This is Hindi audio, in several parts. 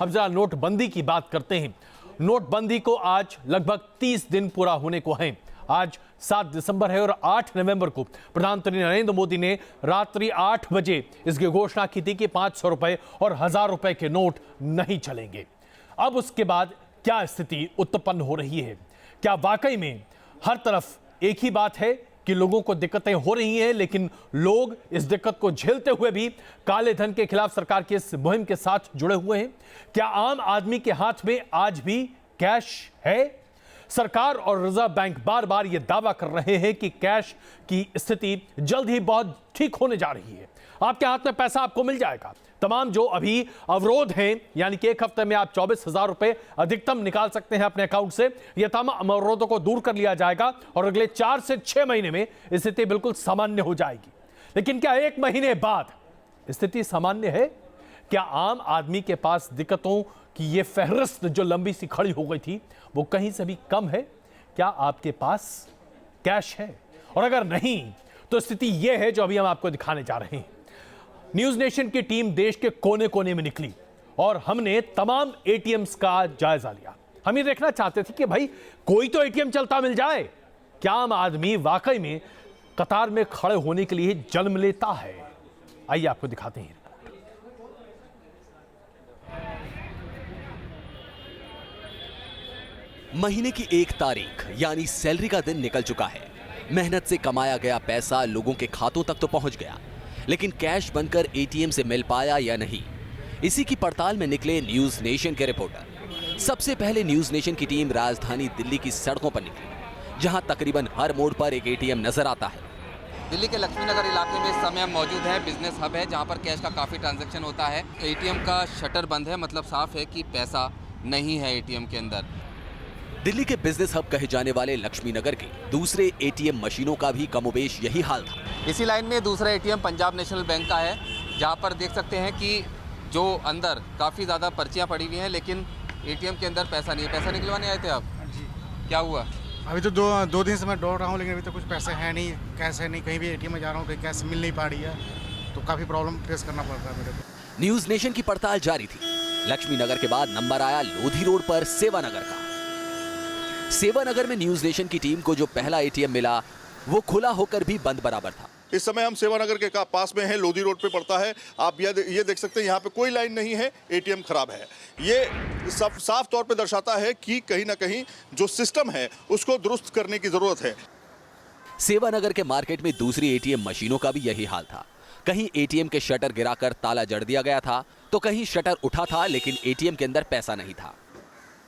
अब जरा नोटबंदी की बात करते हैं। नोटबंदी को आज लगभग 30 दिन पूरा होने को हैं। आज 7 दिसंबर है और 8 नवंबर को प्रधानमंत्री नरेंद्र मोदी ने रात्रि 8 बजे इसकी घोषणा की थी कि 500 रुपए और 1000 रुपए के नोट नहीं चलेंगे। अब उसके बाद क्या स्थिति उत्पन्न हो रही है? क्या वाकई में हर तरफ एक ही बात है कि लोगों को दिक्कतें हो रही हैं, लेकिन लोग इस दिक्कत को झेलते हुए भी काले धन के खिलाफ सरकार की इस मुहिम के साथ जुड़े हुए हैं? क्या आम आदमी के हाथ में आज भी कैश है? सरकार और रिजर्व बैंक बार बार यह दावा कर रहे हैं कि कैश की स्थिति जल्द ही बहुत ठीक होने जा रही है। आपके हाथ में पैसा आपको मिल जाएगा। तमाम जो अभी अवरोध हैं, यानी कि एक हफ्ते में आप 24,000 रुपए अधिकतम निकाल सकते हैं अपने अकाउंट से, यह तमाम अवरोधों को दूर कर लिया जाएगा और अगले 4 से 6 महीने में स्थिति बिल्कुल सामान्य हो जाएगी। लेकिन क्या 1 महीने बाद स्थिति सामान्य है? क्या आम आदमी के पास दिक्कतों की यह फहरिस्त जो लंबी सी खड़ी हो गई थी वो कहीं से भी कम है? क्या आपके पास कैश है? और अगर नहीं तो स्थिति यह है जो अभी हम आपको दिखाने जा रहे हैं। न्यूज नेशन की टीम देश के कोने कोने में निकली और हमने तमाम एटीएम्स का जायजा लिया। हम ये देखना चाहते थे कि भाई कोई तो एटीएम चलता मिल जाए। क्या आम आदमी वाकई में कतार में खड़े होने के लिए जन्म लेता है? आइए आपको दिखाते हैं। महीने की 1 तारीख यानी सैलरी का दिन निकल चुका है। मेहनत से कमाया गया पैसा लोगों के खातों तक तो पहुंच गया, लेकिन कैश बनकर एटीएम से मिल पाया या नहीं, इसी की पड़ताल में निकले न्यूज नेशन के रिपोर्टर। सबसे पहले न्यूज नेशन की टीम राजधानी दिल्ली की सड़कों पर निकली, जहां तकरीबन हर मोड़ पर एक एटीएम नजर आता है। दिल्ली के लक्ष्मी नगर इलाके में इस समय हम मौजूद हैं। बिजनेस हब है जहां पर कैश का काफ़ी ट्रांजैक्शन होता है। एटीएम का शटर बंद है, मतलब साफ है कि पैसा नहीं है एटीएम के अंदर। दिल्ली के बिजनेस हब कहे जाने वाले लक्ष्मी नगर के दूसरे एटीएम मशीनों का भी कमोबेश यही हाल था। इसी लाइन में दूसरा एटीएम पंजाब नेशनल बैंक का है, जहां पर देख सकते हैं कि जो अंदर काफ़ी ज़्यादा पर्चियां पड़ी हुई हैं, लेकिन एटीएम के अंदर पैसा नहीं है। पैसा निकलवाने आए थे आप? जी। क्या हुआ? अभी तो दो दिन से मैं दौड़ रहा हूँ, लेकिन अभी तो कुछ पैसे है नहीं, कैश है नहीं। कहीं भी एटीएम में जा रहा हूँ, कहीं कैश मिल नहीं पा रही है, तो काफ़ी प्रॉब्लम फेस करना पड़ रहा है मेरे को। न्यूज नेशन की पड़ताल जारी थी। लक्ष्मी नगर के बाद नंबर आया लोधी रोड पर सेवा नगर का। सेवा नगर में न्यूज नेशन की टीम को जो पहला एटीएम मिला वो खुला होकर भी बंद बराबर था। इस समय हम सेवा नगर के पास में हैं, लोधी रोड पे पड़ता है। आप ये देख सकते हैं, यहाँ पे कोई लाइन नहीं है, एटीएम खराब है। ये साफ तौर पे दर्शाता है कि कहीं ना कहीं जो सिस्टम है उसको दुरुस्त करने की जरूरत है। सेवा नगर के मार्केट में दूसरी एटीएम मशीनों का भी यही हाल था। कहीं एटीएम के शटर गिराकर ताला जड़ दिया गया था, तो कहीं शटर उठा था लेकिन एटीएम के अंदर पैसा नहीं था।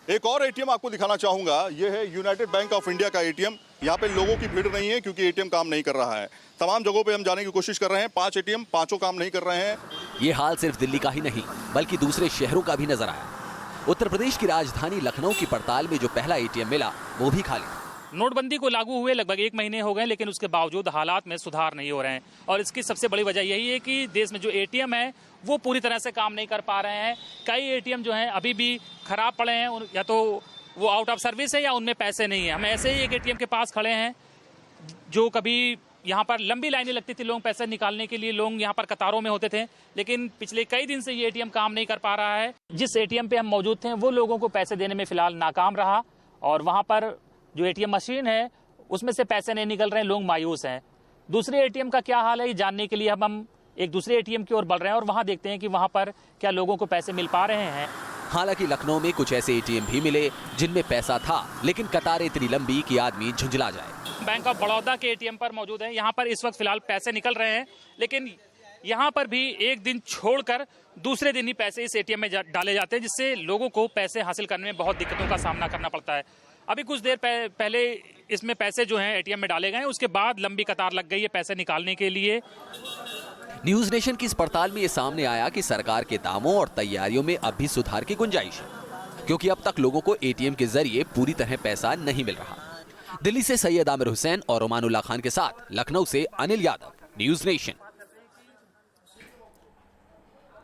एक और एटीएम आपको दिखाना चाहूंगा, ये है यूनाइटेड बैंक ऑफ इंडिया का एटीएम। यहाँ पे लोगों की भीड़ नहीं है क्योंकि एटीएम काम नहीं कर रहा है। तमाम जगहों पे हम जाने की कोशिश कर रहे हैं। 5 एटीएम, पांचों काम नहीं कर रहे हैं। ये हाल सिर्फ दिल्ली का ही नहीं बल्कि दूसरे शहरों का भी नजर आया। उत्तर प्रदेश की राजधानी लखनऊ की पड़ताल में जो पहला एटीएम मिला वो भी खाली था। नोटबंदी को लागू हुए लगभग 1 महीने हो गए, लेकिन उसके बावजूद हालात में सुधार नहीं हो रहे हैं। और इसकी सबसे बड़ी वजह यही है कि देश में जो एटीएम है वो पूरी तरह से काम नहीं कर पा रहे हैं। कई एटीएम जो हैं अभी भी खराब पड़े हैं, या तो वो आउट ऑफ सर्विस है या उनमें पैसे नहीं है। हम ऐसे ही एक एटीएम के पास खड़े हैं जो कभी यहाँ पर लंबी लाइनें लगती थी, लोग पैसे निकालने के लिए लोग यहाँ पर कतारों में होते थे, लेकिन पिछले कई दिन से ये एटीएम काम नहीं कर पा रहा है। जिस एटीएम पे हम मौजूद थे वो लोगों को पैसे देने में फिलहाल नाकाम रहा, और वहाँ पर जो एटीएम मशीन है उसमें से पैसे नहीं निकल रहे हैं, लोग मायूस हैं। दूसरे एटीएम का क्या हाल है ये जानने के लिए हम एक दूसरे एटीएम की ओर बढ़ रहे हैं और वहाँ देखते हैं कि वहाँ पर क्या लोगों को पैसे मिल पा रहे हैं। हालांकि लखनऊ में कुछ ऐसे एटीएम भी मिले जिनमें पैसा था, लेकिन कतारें इतनी लंबी कि आदमी झुंझला जाए। बैंक ऑफ बड़ौदा के एटीएम पर मौजूद है। यहाँ पर इस वक्त फिलहाल पैसे निकल रहे हैं, लेकिन यहाँ पर भी एक दिन छोड़कर दूसरे दिन ही पैसे इस एटीएम में डाले जाते हैं, जिससे लोगों को पैसे हासिल करने में बहुत दिक्कतों का सामना करना पड़ता है। अभी कुछ देर पहले इसमें पैसे जो हैं एटीएम में डाले गए, उसके बाद लंबी कतार लग गई है पैसे निकालने के लिए। न्यूज नेशन की इस पड़ताल में ये सामने आया कि सरकार के दावों और तैयारियों में अब भी सुधार की गुंजाइश है, क्योंकि अब तक लोगों को एटीएम के जरिए पूरी तरह पैसा नहीं मिल रहा। दिल्ली से सैयद आमिर हुसैन और ओमानुल्लाह खान के साथ लखनऊ से अनिल यादव, न्यूज नेशन।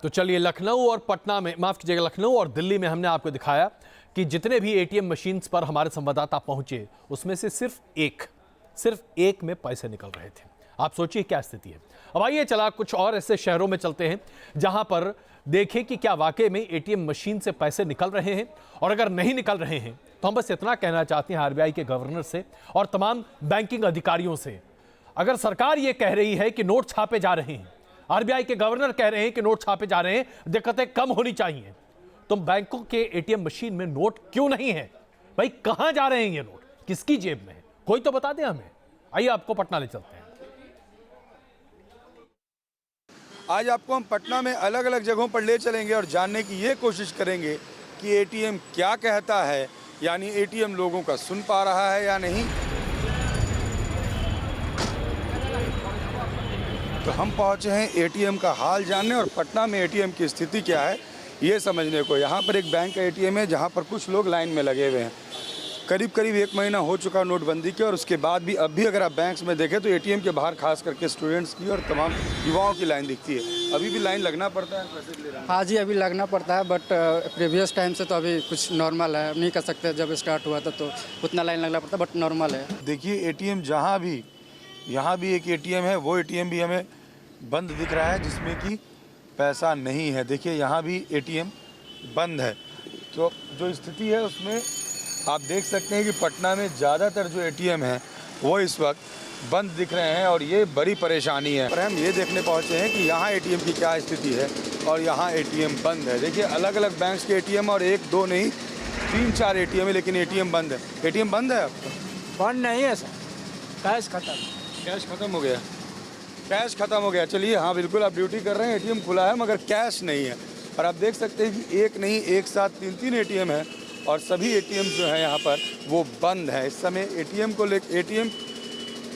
तो चलिए, लखनऊ और पटना में, माफ कीजिएगा, लखनऊ और दिल्ली में हमने आपको दिखाया कि जितने भी एटीएम मशीन्स पर हमारे संवाददाता पहुंचे उसमें से सिर्फ एक में पैसे निकल रहे थे। आप सोचिए क्या स्थिति है। अब आइए चला कुछ और ऐसे शहरों में चलते हैं जहां पर देखें कि क्या वाकई में एटीएम मशीन से पैसे निकल रहे हैं, और अगर नहीं निकल रहे हैं तो हम बस इतना कहना चाहते हैं आरबीआई के गवर्नर से और तमाम बैंकिंग अधिकारियों से, अगर सरकार ये कह रही है कि नोट छापे जा रहे हैं, आरबीआई के गवर्नर कह रहे हैं कि नोट छापे जा रहे हैं, दिक्कतें कम होनी चाहिए, तो बैंकों के एटीएम मशीन में नोट क्यों नहीं है? भाई कहां जा रहे हैं ये नोट, किसकी जेब में है? कोई तो बता दे हमें। आइए आपको पटना ले चलते हैं। आज आपको हम पटना में अलग अलग जगहों पर ले चलेंगे और जानने की ये कोशिश करेंगे कि एटीएम क्या कहता है, यानी एटीएम लोगों का सुन पा रहा है या नहीं। तो हम पहुंचे हैं एटीएम का हाल जानने और पटना में एटीएम की स्थिति क्या है ये समझने को। यहाँ पर एक बैंक का एटीएम है जहाँ पर कुछ लोग लाइन में लगे हुए हैं। करीब 1 महीना हो चुका नोटबंदी के, और उसके बाद भी अब भी अगर आप बैंक्स में देखें तो एटीएम के बाहर खास करके स्टूडेंट्स की और तमाम युवाओं की लाइन दिखती है। अभी भी लाइन लगना पड़ता है पैसे के लिए? हाँ जी, अभी लगना पड़ता है, बट प्रीवियस टाइम से तो अभी कुछ नॉर्मल है। नहीं कर सकते, जब स्टार्ट हुआ था तो उतना लाइन लगना पड़ता है, बट नॉर्मल है। देखिए एटीएम जहाँ भी, यहाँ भी एक एटीएम है, वो एटीएम भी हमें बंद दिख रहा है जिसमें कि पैसा नहीं है। देखिए यहाँ भी एटीएम बंद है। तो जो स्थिति है उसमें आप देख सकते हैं कि पटना में ज़्यादातर जो एटीएम हैं वो इस वक्त बंद दिख रहे हैं और ये बड़ी परेशानी है। पर हम ये देखने पहुँचे हैं कि यहाँ एटीएम की क्या स्थिति है और यहाँ एटीएम बंद है। देखिए अलग अलग बैंक्स के एटीएम, और 1 2 नहीं 3 4 एटीएम है, लेकिन एटीएम बंद है। एटीएम बंद है आपका? बंद नहीं है सर, कैश खत्म। कैश खत्म हो गया? कैश खत्म हो गया। चलिए हाँ बिल्कुल, आप ड्यूटी कर रहे हैं, एटीएम खुला है मगर कैश नहीं है। और आप देख सकते हैं कि एक नहीं, एक साथ 3 एटीएम है और सभी एटीएम जो है यहाँ पर वो बंद है। इस समय एटीएम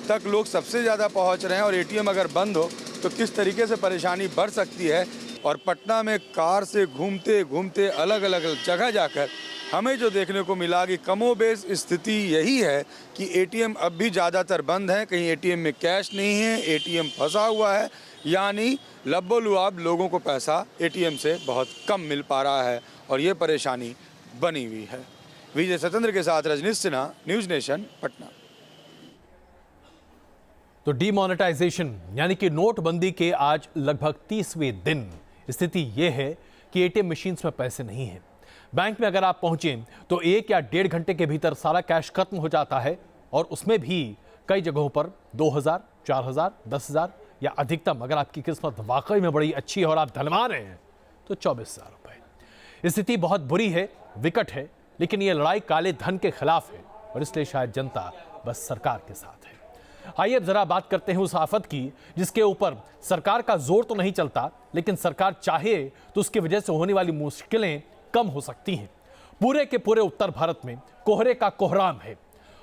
तक लोग सबसे ज़्यादा पहुँच रहे हैं, और एटीएम अगर बंद हो तो किस तरीके से परेशानी बढ़ सकती है। और पटना में कार से घूमते घूमते अलग अलग जगह जाकर हमें जो देखने को मिला कि कमोबेश स्थिति यही है कि एटीएम अब भी ज़्यादातर बंद हैं। कहीं एटीएम में कैश नहीं है, एटीएम फंसा हुआ है, यानी लब्बो-लुआब लोगों को पैसा एटीएम से बहुत कम मिल पा रहा है और ये परेशानी बनी हुई है। विजय सतेंद्र के साथ रजनीश सिन्हा, न्यूज़ नेशन, पटना। तो डीमोनेटाइजेशन यानी कि नोटबंदी के आज लगभग 30वें दिन स्थिति यह है कि एटीएम मशीन्स में पैसे नहीं हैं। बैंक में अगर आप पहुंचे तो 1 या 1.5 घंटे के भीतर सारा कैश खत्म हो जाता है, और उसमें भी कई जगहों पर 2000, 4000, 10,000 या अधिकतम अगर आपकी किस्मत वाकई में बड़ी अच्छी है और आप धनवान हैं तो 24,000 रुपए। स्थिति बहुत बुरी है, विकट है, लेकिन यह लड़ाई काले धन के खिलाफ है और इसलिए शायद जनता बस सरकार के साथ है। आइए जरा बात करते हैं उस आफत की जिसके ऊपर सरकार का जोर तो नहीं चलता, लेकिन सरकार चाहे तो उसकी वजह से होने वाली मुश्किलें कम हो सकती हैं। पूरे के पूरे उत्तर भारत में कोहरे का कोहराम है,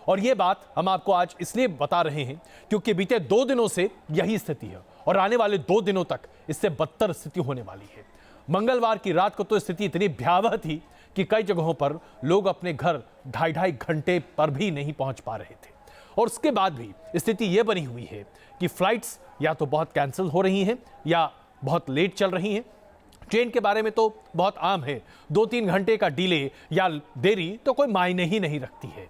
और यह बात हम आपको आज इसलिए बता रहे हैं क्योंकि बीते 2 दिनों से यही स्थिति है और आने वाले 2 दिनों तक इससे बदतर स्थिति होने वाली है। मंगलवार की रात को तो स्थिति इतनी भयावह थी कि कई जगहों पर लोग अपने घर 2.5 घंटे पर भी नहीं पहुंच पा रहे थे, और उसके बाद भी स्थिति यह बनी हुई है कि फ्लाइट्स या तो बहुत कैंसिल हो रही हैं या बहुत लेट चल रही हैं। ट्रेन के बारे में तो बहुत आम है, 2-3 घंटे का डिले या देरी तो कोई मायने ही नहीं रखती है।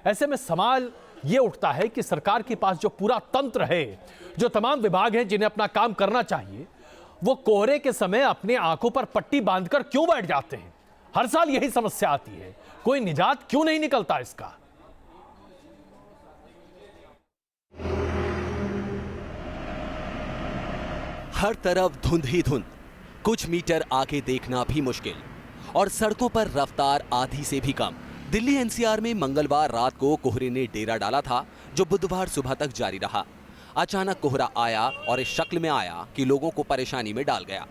ऐसे में सवाल ये उठता है कि सरकार के पास जो पूरा तंत्र है, जो तमाम विभाग हैं जिन्हें अपना काम करना चाहिए, वो कोहरे के समय अपने आंखों पर पट्टी बांधकर क्यों बैठ जाते हैं? हर साल यही समस्या आती है, कोई निजात क्यों नहीं निकलता इसका? हर तरफ धुंध ही धुंध, कुछ मीटर आगे देखना भी मुश्किल, और सड़कों पर रफ्तार आधी से भी कम। दिल्ली एनसीआर में मंगलवार रात को कोहरे ने डेरा डाला था, जो बुधवार सुबह तक जारी रहा। अचानक कोहरा आया और इस शक्ल में आया कि लोगों को परेशानी में डाल गया।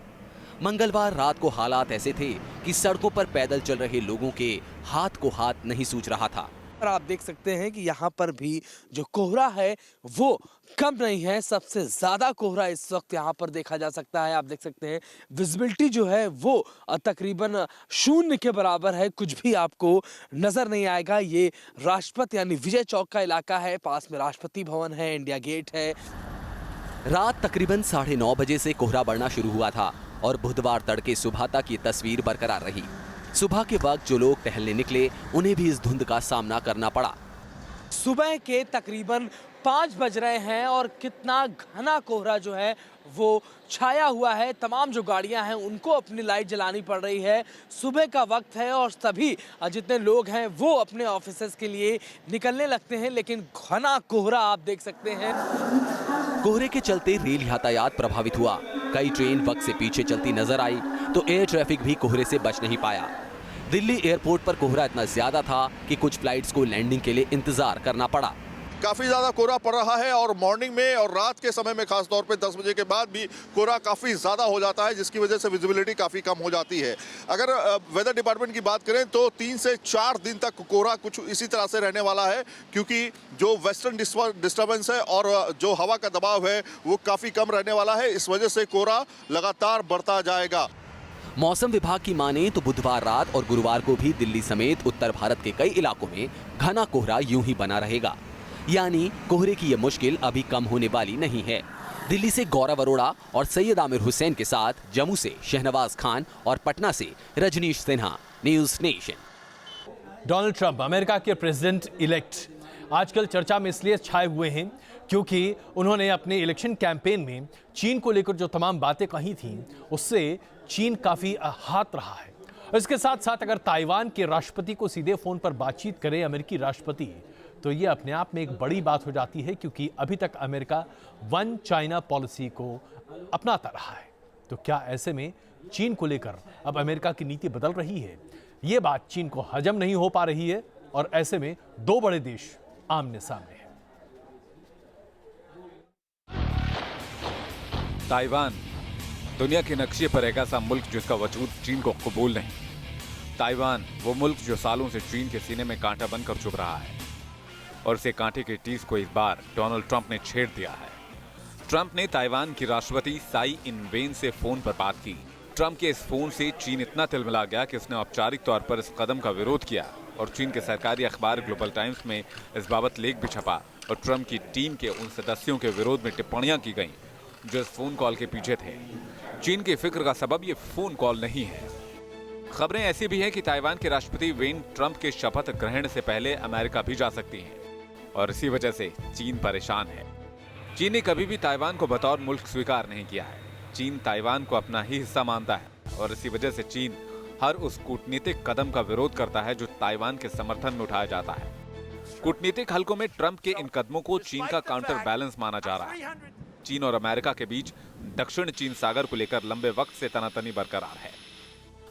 मंगलवार रात को हालात ऐसे थे कि सड़कों पर पैदल चल रहे लोगों के हाथ को हाथ नहीं सूझ रहा था। और आप देख सकते हैं कि यहाँ पर भी जो कोहरा है वो कम नहीं है, सबसे ज़्यादा कोहरा इस वक्त यहाँ पर देखा जा सकता है। आप देख सकते हैं विजिबिलिटी जो है वो तकरीबन 0 के बराबर है, कुछ भी आपको नज़र नहीं आएगा। ये राष्ट्रपति यानी विजय चौक का इलाका है, पास में राष्ट्रपति भवन है, इंडिया गेट है। रात तकरीबन 9:30 बजे से कोहरा बढ़ना शुरू हुआ था और बुधवार तड़के सुबह तक ये तस्वीर बरकरार रही। सुबह के वक्त जो लोग टहलने निकले उन्हें भी इस धुंध का सामना करना पड़ा। सुबह के तकरीबन 5 बज रहे हैं और कितना घना कोहरा जो है वो छाया हुआ है। तमाम जो गाड़ियां हैं उनको अपनी लाइट जलानी पड़ रही है। सुबह का वक्त है और सभी जितने लोग हैं वो अपने ऑफिसेज के लिए निकलने लगते हैं, लेकिन घना कोहरा आप देख सकते हैं। कोहरे के चलते रेल यातायात प्रभावित हुआ। कई ट्रेन वक्त से पीछे चलती नजर आई तो एयर ट्रैफिक भी कोहरे से बच नहीं पाया। दिल्ली एयरपोर्ट पर कोहरा इतना ज्यादा था कि कुछ फ्लाइट्स को लैंडिंग के लिए इंतजार करना पड़ा। काफ़ी ज़्यादा कोहरा पड़ रहा है और मॉर्निंग में और रात के समय में खास तौर पे 10 बजे के बाद भी कोहरा काफ़ी ज़्यादा हो जाता है, जिसकी वजह से विजिबिलिटी काफ़ी कम हो जाती है। अगर वेदर डिपार्टमेंट की बात करें तो 3 से 4 दिन तक कोहरा कुछ इसी तरह से रहने वाला है, क्योंकि जो वेस्टर्न डिस्टर्बेंस है और जो हवा का दबाव है वो काफ़ी कम रहने वाला है। इस वजह से कोहरा लगातार बढ़ता जाएगा। मौसम विभाग की माने तो बुधवार रात और गुरुवार को भी दिल्ली समेत उत्तर भारत के कई इलाकों में घना कोहरा यूं ही बना रहेगा, यानी कोहरे की ये मुश्किल अभी कम होने वाली नहीं है। दिल्ली से गौरव अरोड़ा और सैयद आमिर हुसैन के साथ जम्मू से शहनवाज खान और पटना से Rajneesh Sinha, News Nation. Donald Trump America के प्रेसिडेंट इलेक्ट आजकल चर्चा में इसलिए छाए हुए हैं क्योंकि उन्होंने अपने इलेक्शन कैंपेन में चीन को लेकर जो तमाम बातें कही थीं उससे चीन काफी आहत रहा है। इसके साथ साथ अगर ताइवान के राष्ट्रपति को सीधे फोन पर बातचीत करे अमेरिकी राष्ट्रपति तो ये अपने आप में एक बड़ी बात हो जाती है, क्योंकि अभी तक अमेरिका वन चाइना पॉलिसी को अपनाता रहा है। तो क्या ऐसे में चीन को लेकर अब अमेरिका की नीति बदल रही है? ये बात चीन को हजम नहीं हो पा रही है और ऐसे में दो बड़े देश आमने सामने हैं। ताइवान दुनिया के नक्शे पर एक ऐसा मुल्क जिसका वजूद चीन को कबूल नहीं। ताइवान वो मुल्क जो सालों से चीन के सीने में कांटा बनकर चुभ रहा है और इसे कांटे के टीस को इस बार डोनाल्ड ट्रंप ने छेड़ दिया है। ट्रंप ने ताइवान की राष्ट्रपति साई इन-वेन से फोन पर बात की। ट्रंप के इस फोन से चीन इतना तिलमिला गया कि उसने औपचारिक तौर पर इस कदम का विरोध किया और चीन के सरकारी अखबार ग्लोबल टाइम्स में इस बाबत लेख भी छपा और ट्रंप की टीम के उन सदस्यों के विरोध में टिप्पणियां की गईं जो इस फोन कॉल के पीछे थे। चीन की फिक्र का सबब ये फोन कॉल नहीं है। खबरें ऐसी भी हैं कि ताइवान के राष्ट्रपति वेन ट्रंप के शपथ ग्रहण से पहले अमेरिका भी जा सकती हैं और इसी वजह से चीन परेशान है। चीन ने कभी भी ताइवान को बतौर मुल्क स्वीकार नहीं किया है। चीन ताइवान को अपना ही हिस्सा मानता है और इसी वजह से चीन हर उस कूटनीतिक कदम का विरोध करता है जो ताइवान के समर्थन में उठाया जाता है। कूटनीतिक हलकों में ट्रंप के इन कदमों को चीन का काउंटर बैलेंस माना जा रहा है। चीन और अमेरिका के बीच दक्षिण चीन सागर को लेकर लंबे वक्त से तनातनी बरकरार है।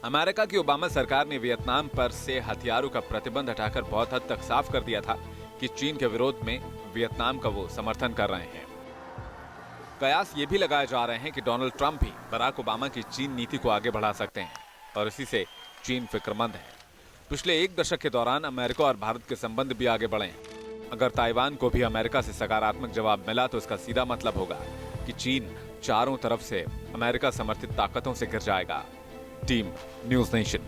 अमेरिका की ओबामा सरकार ने वियतनाम पर से हथियारों का प्रतिबंध हटाकर बहुत हद तक साफ कर दिया था कि चीन के विरोध में वियतनाम का वो समर्थन कर रहे हैं। कयास ये भी लगाए जा रहे हैं कि डोनाल्ड ट्रंप भी बराक ओबामा की चीन नीति को आगे बढ़ा सकते हैं और इसी से चीन फिक्रमंद है। पिछले 1 दशक के दौरान अमेरिका और भारत के संबंध भी आगे बढ़े हैं। अगर ताइवान को भी अमेरिका से सकारात्मक जवाब मिला तो इसका सीधा मतलब होगा कि चीन चारों तरफ से अमेरिका समर्थित ताकतों से घिर जाएगा। Team news nation.